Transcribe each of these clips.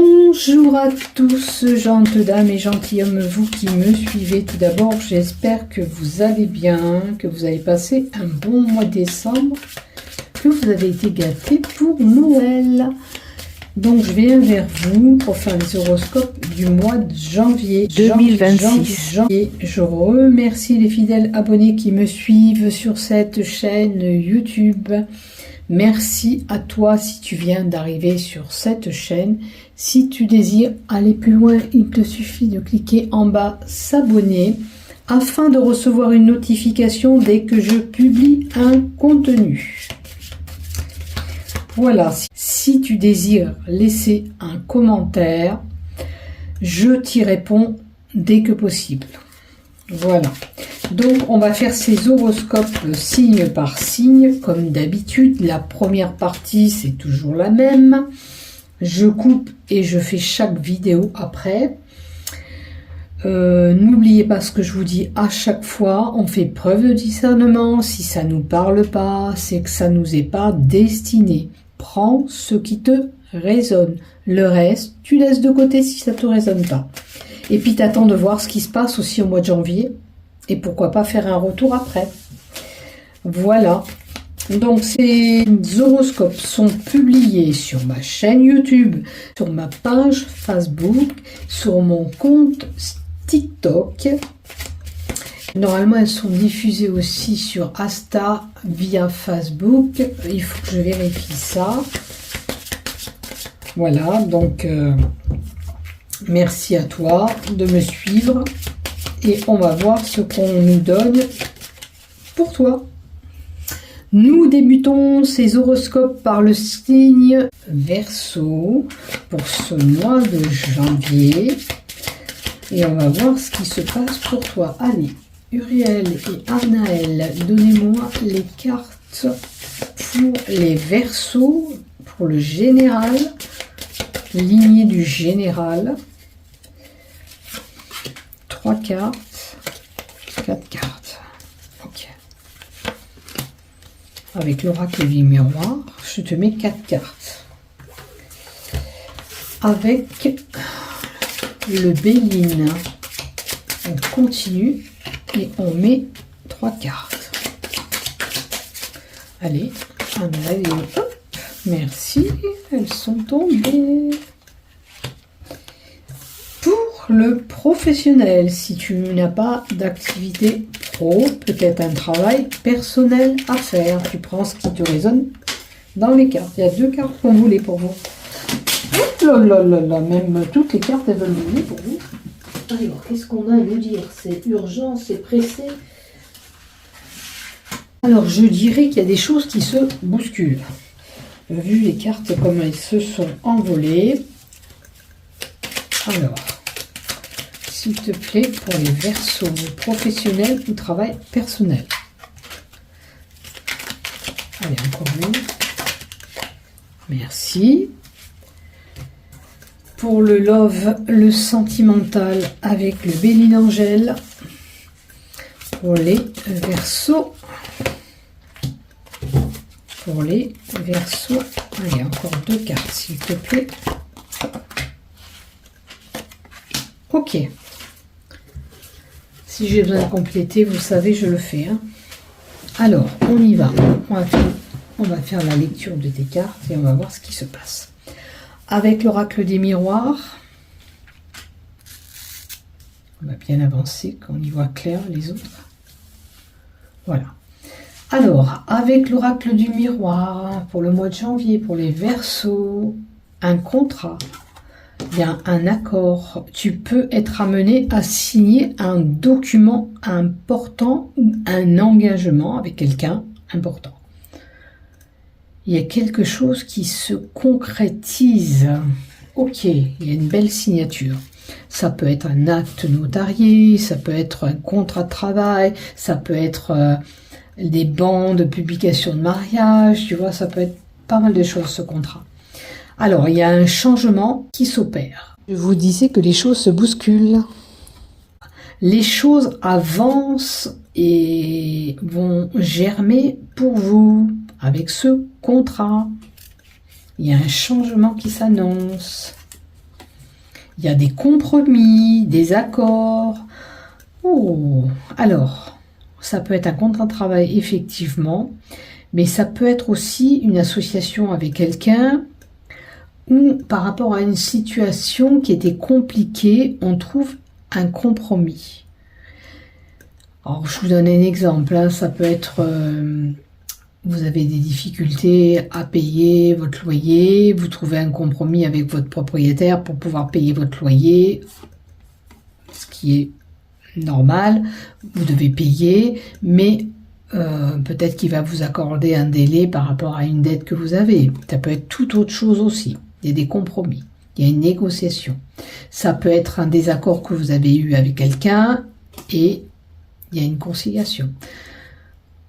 Bonjour à tous, gentes dames et gentilshommes, vous qui me suivez. Tout d'abord, j'espère que vous allez bien, que vous avez passé un bon mois de décembre, que vous avez été gâtés pour Noël. Donc, je viens vers vous pour faire les horoscopes du mois de janvier 2026. Je remercie les fidèles abonnés qui me suivent sur cette chaîne YouTube. Merci à toi si tu viens d'arriver sur cette chaîne. Si tu désires aller plus loin, il te suffit de cliquer en bas s'abonner afin de recevoir une notification dès que je publie un contenu. Voilà, si tu désires laisser un commentaire, je t'y réponds dès que possible. Voilà, donc on va faire ces horoscopes signe par signe comme d'habitude. La première partie c'est toujours la même, je coupe et je fais chaque vidéo après. N'oubliez pas ce que je vous dis à chaque fois, on fait preuve de discernement. Si ça nous parle pas, c'est que ça nous est pas destiné. Prends ce qui te résonne, le reste tu laisses de côté si ça te résonne pas. Et puis t'attends de voir ce qui se passe aussi au mois de janvier. Et pourquoi pas faire un retour après. Voilà. Donc ces horoscopes sont publiés sur ma chaîne YouTube, sur ma page Facebook, sur mon compte TikTok. Normalement elles sont diffusées aussi sur Insta via Facebook. Il faut que je vérifie ça. Voilà, donc merci à toi de me suivre et on va voir ce qu'on nous donne pour toi. Nous débutons ces horoscopes par le signe Verseau pour ce mois de janvier et on va voir ce qui se passe pour toi. Allez, Uriel et Arnaël, donnez-moi les cartes pour les Verseaux, pour le général. Lignée du général, 3 cartes, 4 cartes, ok. Avec l'oracle du miroir, je te mets 4 cartes. Avec le Béline, on continue et on met 3 cartes. Allez, allez, hop. Merci, elles sont tombées. Pour le professionnel, si tu n'as pas d'activité pro, peut-être un travail personnel à faire, tu prends ce qui te résonne dans les cartes. Il y a 2 cartes qu'on voulait pour vous. Oh là là là là, même toutes les cartes elles veulent voler pour vous. Alors, qu'est-ce qu'on a à nous dire? C'est urgent, c'est pressé. Alors, je dirais qu'il y a des choses qui se bousculent. Vu les cartes comme elles se sont envolées. Alors, s'il te plaît, pour les Verseaux, professionnels ou travail personnel. Allez, encore une. Merci. Pour le love, le sentimental avec le Béline Angel. Pour les Verseaux. Pour les Verseaux, allez, encore 2 cartes, s'il te plaît. Ok. Si j'ai besoin de compléter, vous savez, je le fais. Hein. Alors, on y va. On va faire la lecture de tes cartes et on va voir ce qui se passe. Avec l'oracle des miroirs, on va bien avancer, qu'on y voit clair les autres. Voilà. Alors, avec l'oracle du miroir, pour le mois de janvier, pour les Verseaux, un contrat, bien un accord. Tu peux être amené à signer un document important ou un engagement avec quelqu'un important. Il y a quelque chose qui se concrétise. Ok, il y a une belle signature. Ça peut être un acte notarié, ça peut être un contrat de travail, ça peut être... des bancs de publication de mariage, tu vois, ça peut être pas mal de choses ce contrat. Alors, il y a un changement qui s'opère. Je vous disais que les choses se bousculent. Les choses avancent et vont germer pour vous avec ce contrat. Il y a un changement qui s'annonce. Il y a des compromis, des accords. Oh, alors, ça peut être un contrat de travail, effectivement, mais ça peut être aussi une association avec quelqu'un ou par rapport à une situation qui était compliquée, on trouve un compromis. Alors, je vous donne un exemple, hein, ça peut être... vous avez des difficultés à payer votre loyer, vous trouvez un compromis avec votre propriétaire pour pouvoir payer votre loyer, ce qui est normal, vous devez payer, mais peut-être qu'il va vous accorder un délai par rapport à une dette que vous avez. Ça peut être toute autre chose aussi. Il y a des compromis, il y a une négociation. Ça peut être un désaccord que vous avez eu avec quelqu'un et il y a une conciliation.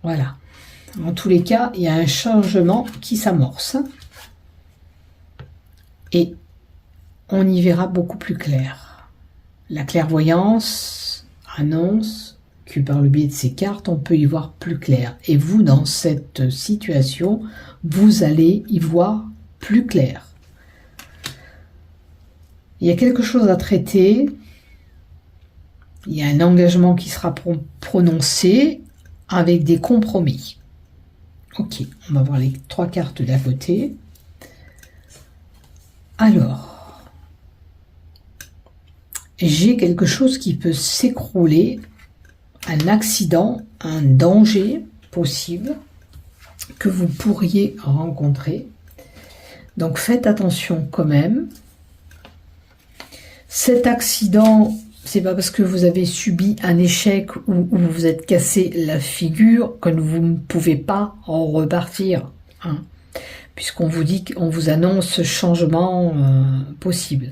Voilà. En tous les cas, il y a un changement qui s'amorce et on y verra beaucoup plus clair. La clairvoyance annonce que par le biais de ces cartes, on peut y voir plus clair. Et vous, dans cette situation, vous allez y voir plus clair. Il y a quelque chose à traiter, il y a un engagement qui sera prononcé avec des compromis. Ok, on va voir les 3 cartes d'à côté. Alors, j'ai quelque chose qui peut s'écrouler, un accident, un danger possible que vous pourriez rencontrer. Donc faites attention quand même. Cet accident, c'est pas parce que vous avez subi un échec ou vous vous êtes cassé la figure que vous ne pouvez pas en repartir, hein, puisqu'on vous dit qu'on vous annonce ce changement possible.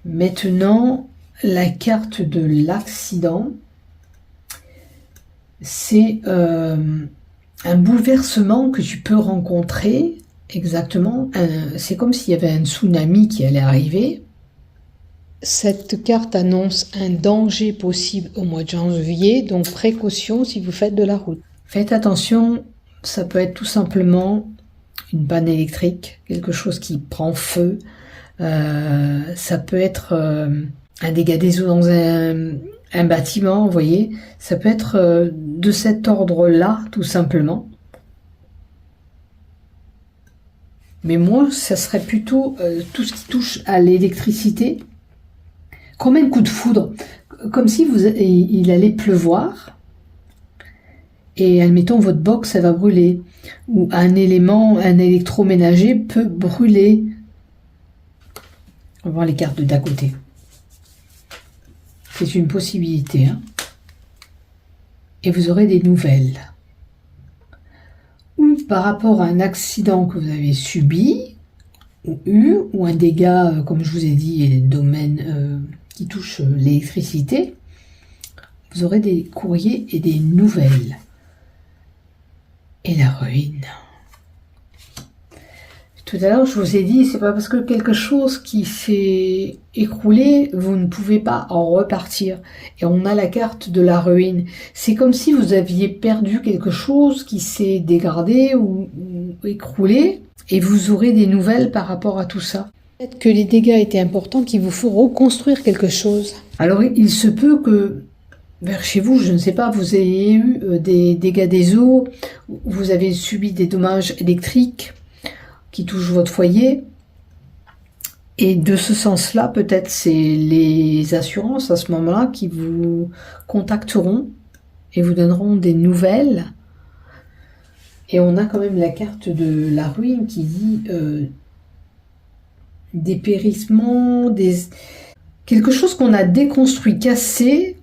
Maintenant, la carte de l'accident, c'est un bouleversement que tu peux rencontrer, exactement. C'est comme s'il y avait un tsunami qui allait arriver. Cette carte annonce un danger possible au mois de janvier, donc précaution si vous faites de la route. Faites attention, ça peut être tout simplement une panne électrique, quelque chose qui prend feu. Ça peut être un dégât des eaux dans un bâtiment, vous voyez. Ça peut être de cet ordre-là, tout simplement. Mais moi, ça serait plutôt tout ce qui touche à l'électricité. Comme un coup de foudre, comme si il allait pleuvoir et admettons votre box elle va brûler ou un élément, un électroménager peut brûler. On va voir les cartes d'à côté. C'est une possibilité, hein. Et vous aurez des nouvelles. Ou par rapport à un accident que vous avez subi ou eu, ou un dégât, comme je vous ai dit, et domaine qui touche l'électricité, vous aurez des courriers et des nouvelles. Et la ruine. Tout à l'heure, je vous ai dit, c'est pas parce que quelque chose qui s'est écroulé, vous ne pouvez pas en repartir. Et on a la carte de la ruine. C'est comme si vous aviez perdu quelque chose qui s'est dégradé ou écroulé, et vous aurez des nouvelles par rapport à tout ça. Peut-être que les dégâts étaient importants, qu'il vous faut reconstruire quelque chose. Alors, il se peut que vers chez vous, je ne sais pas, vous ayez eu des dégâts des eaux, vous avez subi des dommages électriques qui touchent votre foyer. Et de ce sens-là, peut-être c'est les assurances à ce moment-là qui vous contacteront et vous donneront des nouvelles. Et on a quand même la carte de la ruine qui dit dépérissement, quelque chose qu'on a déconstruit, cassé,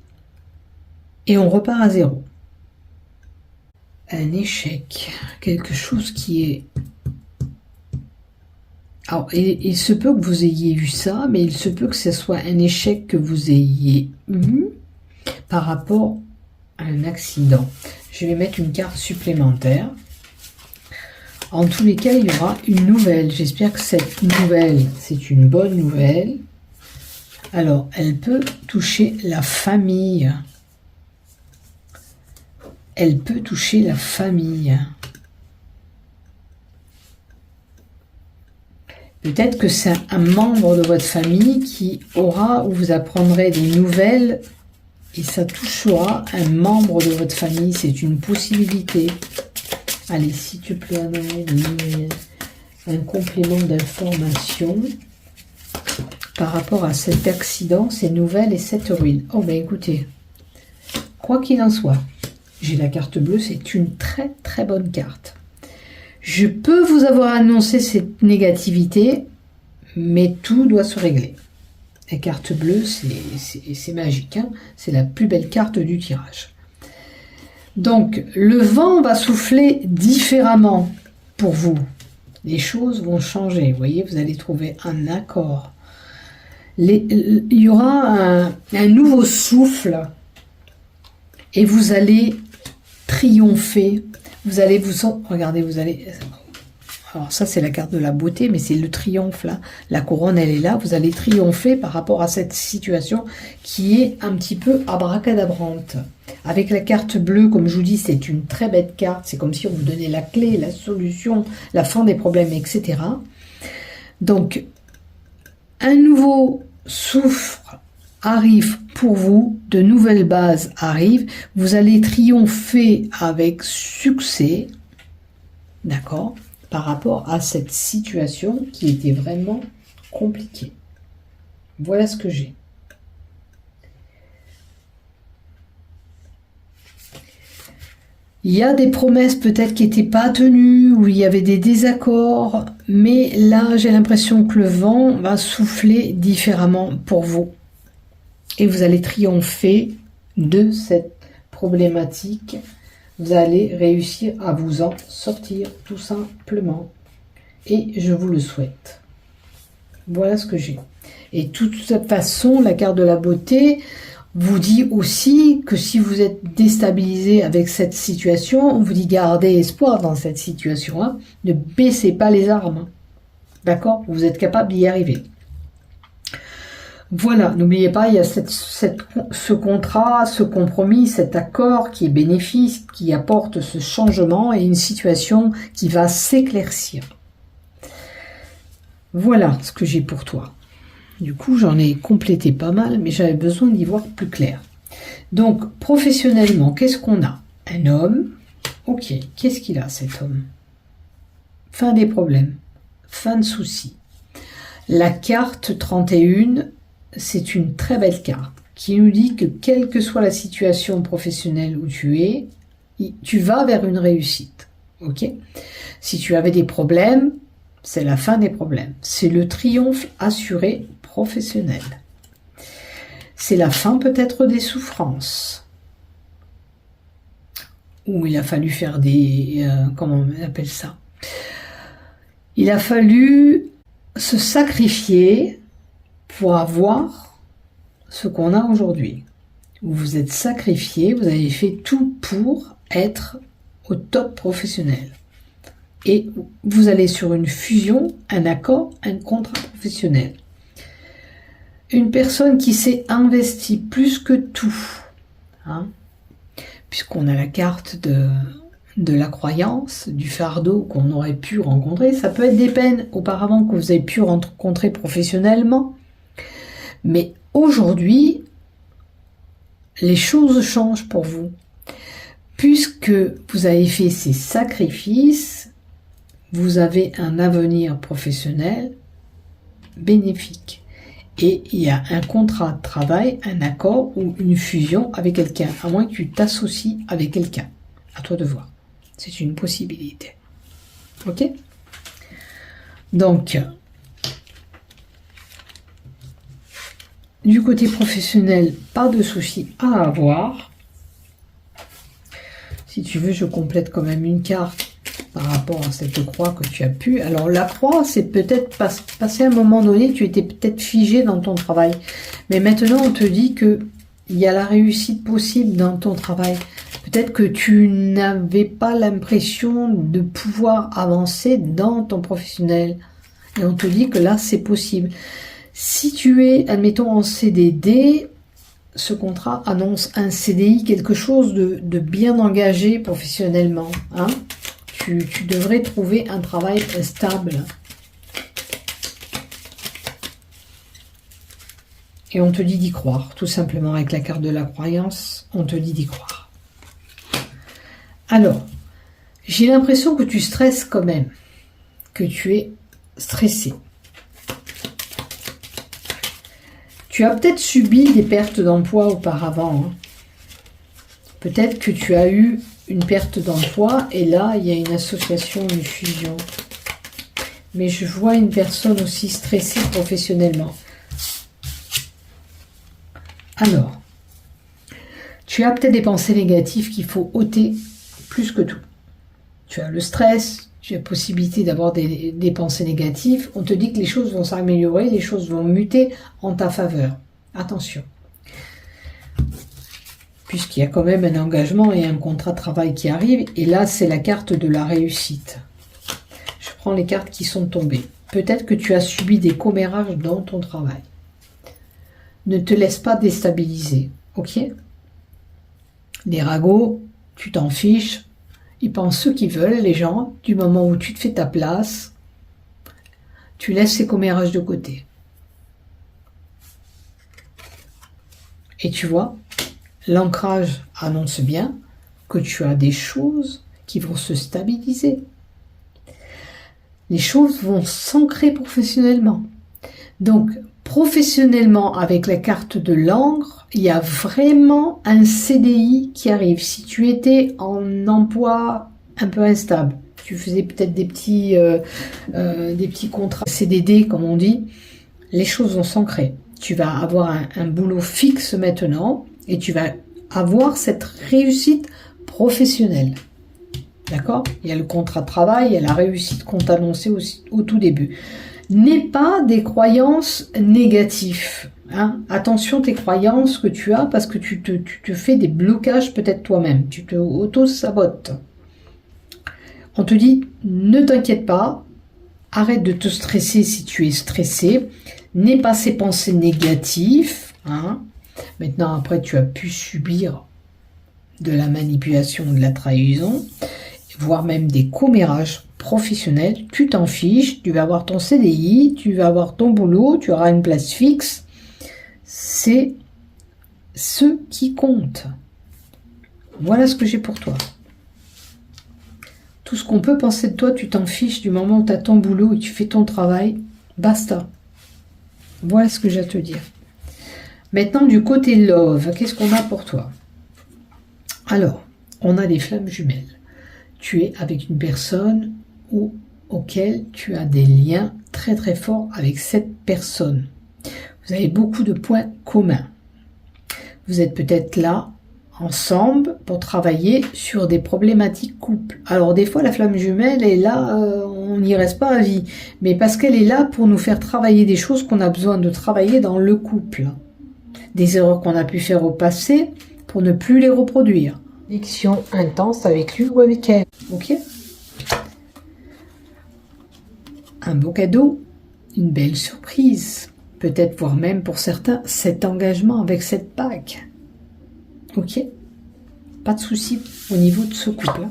et on repart à zéro. Un échec, quelque chose qui est... Alors, il se peut que vous ayez eu ça, mais il se peut que ce soit un échec que vous ayez eu par rapport à un accident. Je vais mettre une carte supplémentaire. En tous les cas, il y aura une nouvelle. J'espère que cette nouvelle, c'est une bonne nouvelle. Alors, elle peut toucher la famille. Elle peut toucher la famille. Peut-être que c'est un membre de votre famille qui aura, ou vous apprendrez des nouvelles, et ça touchera un membre de votre famille. C'est une possibilité. Allez, s'il te plaît, un complément d'information par rapport à cet accident, ces nouvelles et cette ruine. Oh ben écoutez, quoi qu'il en soit, j'ai la carte bleue, c'est une très très bonne carte. Je peux vous avoir annoncé cette négativité, mais tout doit se régler. La carte bleue, c'est magique, hein, c'est la plus belle carte du tirage. Donc, le vent va souffler différemment pour vous. Les choses vont changer. Vous voyez, vous allez trouver un accord. Il y aura un nouveau souffle et vous allez triompher. Vous allez regardez, vous allez... Alors ça, c'est la carte de la beauté, mais c'est le triomphe, là. La couronne, elle est là. Vous allez triompher par rapport à cette situation qui est un petit peu abracadabrante. Avec la carte bleue, comme je vous dis, c'est une très belle carte. C'est comme si on vous donnait la clé, la solution, la fin des problèmes, etc. Donc, un nouveau souffle arrive pour vous. De nouvelles bases arrivent. Vous allez triompher avec succès. D'accord ? Par rapport à cette situation qui était vraiment compliquée. Voilà ce que j'ai. Il y a des promesses peut-être qui n'étaient pas tenues, ou il y avait des désaccords, mais là j'ai l'impression que le vent va souffler différemment pour vous. Et vous allez triompher de cette problématique. Vous allez réussir à vous en sortir, tout simplement. Et je vous le souhaite. Voilà ce que j'ai. Et de toute façon, la carte de la beauté vous dit aussi que si vous êtes déstabilisé avec cette situation, on vous dit gardez espoir dans cette situation. Hein. Ne baissez pas les armes. D'accord ? Vous êtes capable d'y arriver. Voilà, n'oubliez pas, il y a ce contrat, ce compromis, cet accord qui est bénéfique, qui apporte ce changement et une situation qui va s'éclaircir. Voilà ce que j'ai pour toi. Du coup, j'en ai complété pas mal, mais j'avais besoin d'y voir plus clair. Donc, professionnellement, qu'est-ce qu'on a? Un homme. Ok, qu'est-ce qu'il a cet homme? Fin des problèmes, fin de soucis. La carte 31, c'est une très belle carte qui nous dit que quelle que soit la situation professionnelle où tu es, tu vas vers une réussite. Ok? Si tu avais des problèmes, c'est la fin des problèmes. C'est le triomphe assuré professionnel. C'est la fin peut-être des souffrances. Où il a fallu faire des... comment on appelle ça? Il a fallu se sacrifier pour avoir ce qu'on a aujourd'hui. Vous vous êtes sacrifié, vous avez fait tout pour être au top professionnel. Et vous allez sur une fusion, un accord, un contrat professionnel. Une personne qui s'est investie plus que tout, hein, puisqu'on a la carte de la croyance, du fardeau qu'on aurait pu rencontrer. Ça peut être des peines auparavant que vous avez pu rencontrer professionnellement. Mais aujourd'hui, les choses changent pour vous. Puisque vous avez fait ces sacrifices, vous avez un avenir professionnel bénéfique. Et il y a un contrat de travail, un accord ou une fusion avec quelqu'un, à moins que tu t'associes avec quelqu'un. À toi de voir. C'est une possibilité. Ok? Donc, du côté professionnel, pas de souci à avoir. Si tu veux, je complète quand même une carte par rapport à cette croix que tu as pu. Alors la croix, c'est peut-être passé à un moment donné, tu étais peut-être figé dans ton travail. Mais maintenant, on te dit que il y a la réussite possible dans ton travail. Peut-être que tu n'avais pas l'impression de pouvoir avancer dans ton professionnel. Et on te dit que là, c'est possible. Si tu es, admettons, en CDD, ce contrat annonce un CDI, quelque chose de bien engagé professionnellement. Hein. Tu devrais trouver un travail stable. Et on te dit d'y croire, tout simplement avec la carte de la croyance, on te dit d'y croire. Alors, j'ai l'impression que tu stresses quand même, que tu es stressé. Tu as peut-être subi des pertes d'emploi auparavant. Hein. Peut-être que tu as eu une perte d'emploi et là, il y a une association, une fusion. Mais je vois une personne aussi stressée professionnellement. Alors, tu as peut-être des pensées négatives qu'il faut ôter plus que tout. Tu as le stress, tu as la possibilité d'avoir des pensées négatives. On te dit que les choses vont s'améliorer, les choses vont muter en ta faveur. Attention. Puisqu'il y a quand même un engagement et un contrat de travail qui arrive. Et là, c'est la carte de la réussite. Je prends les cartes qui sont tombées. Peut-être que tu as subi des commérages dans ton travail. Ne te laisse pas déstabiliser, ok? Les ragots, tu t'en fiches. Ils pensent ce qu'ils veulent, les gens. Du moment où tu te fais ta place, tu laisses ces commérages de côté. Et tu vois, l'ancrage annonce bien que tu as des choses qui vont se stabiliser. Les choses vont s'ancrer professionnellement. Donc, professionnellement, avec la carte de l'encre, il y a vraiment un CDI qui arrive. Si tu étais en emploi un peu instable, tu faisais peut-être des petits contrats CDD, comme on dit, les choses vont s'ancrer. Tu vas avoir un boulot fixe maintenant et tu vas avoir cette réussite professionnelle. D'accord? Il y a le contrat de travail, il y a la réussite qu'on t'a annoncée au tout début. N'aie pas des croyances négatives. Hein? Attention tes croyances que tu as parce que tu te fais des blocages peut-être toi-même. Tu te auto-sabotes. On te dit, ne t'inquiète pas, arrête de te stresser si tu es stressé. N'aie pas ces pensées négatives. Hein? Maintenant, après, tu as pu subir de la manipulation, de la trahison, voire même des commérages professionnels. Tu t'en fiches, tu vas avoir ton CDI, tu vas avoir ton boulot, tu auras une place fixe. C'est ce qui compte. Voilà ce que j'ai pour toi. Tout ce qu'on peut penser de toi, tu t'en fiches du moment où tu as ton boulot et tu fais ton travail. Basta. Voilà ce que j'ai à te dire. Maintenant, du côté love, qu'est-ce qu'on a pour toi? Alors, on a des flammes jumelles. Tu es avec une personne auquel tu as des liens très très forts avec cette personne. Vous avez beaucoup de points communs. Vous êtes peut-être là, ensemble, pour travailler sur des problématiques couple. Alors des fois, la flamme jumelle est là, on n'y reste pas à vie. Mais parce qu'elle est là pour nous faire travailler des choses qu'on a besoin de travailler dans le couple. Des erreurs qu'on a pu faire au passé pour ne plus les reproduire. Connexion intense avec lui ou avec elle. Ok? Un beau cadeau, une belle surprise. Peut-être voire même pour certains, cet engagement avec cette bague. Ok? Pas de souci au niveau de ce couple.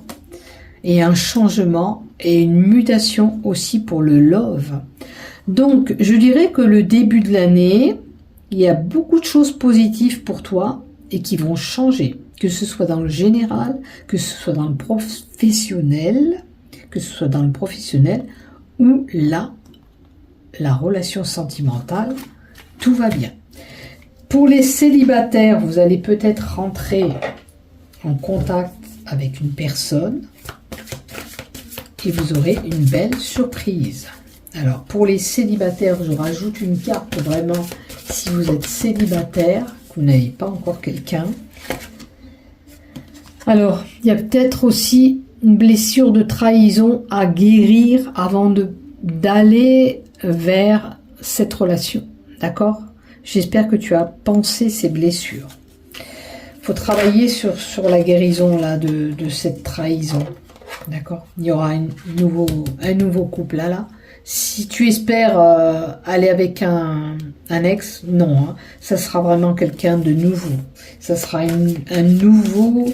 Et un changement et une mutation aussi pour le love. Donc, je dirais que le début de l'année, il y a beaucoup de choses positives pour toi et qui vont changer. Que ce soit dans le général, que ce soit dans le professionnel, ou là, la relation sentimentale, tout va bien. Pour les célibataires, vous allez peut-être rentrer en contact avec une personne et vous aurez une belle surprise. Alors, pour les célibataires, je rajoute une carte vraiment, si vous êtes célibataire, que vous n'avez pas encore quelqu'un. Alors, il y a peut-être aussi une blessure de trahison à guérir avant d'aller vers cette relation. D'accord? J'espère que tu as pensé ces blessures. Il faut travailler sur la guérison là, de cette trahison. D'accord? Il y aura un nouveau couple là. Si tu espères aller avec un ex, non. Hein, ça sera vraiment quelqu'un de nouveau. Ça sera un nouveau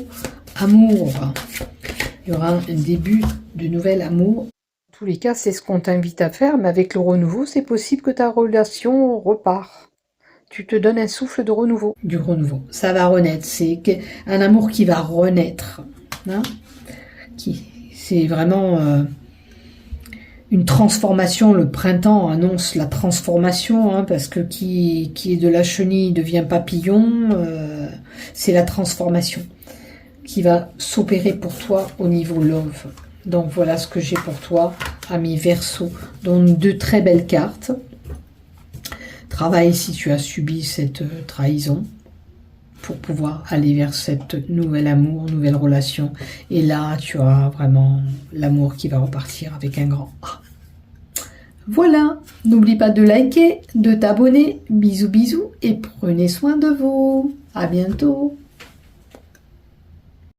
amour. Il y aura un début de nouvel amour. En tous les cas, c'est ce qu'on t'invite à faire, mais avec le renouveau, c'est possible que ta relation repart. Tu te donnes un souffle de renouveau. Du renouveau. Ça va renaître. C'est un amour qui va renaître. Hein, c'est vraiment une transformation. Le printemps annonce la transformation, hein, parce que qui est de la chenille devient papillon. C'est la transformation qui va s'opérer pour toi au niveau love. Donc voilà ce que j'ai pour toi, ami Verseau. Donc de très belles cartes. Travaille si tu as subi cette trahison pour pouvoir aller vers cette nouvel amour, nouvelle relation. Et là, tu as vraiment l'amour qui va repartir avec un grand A. Voilà, n'oublie pas de liker, de t'abonner. Bisous bisous et prenez soin de vous. À bientôt.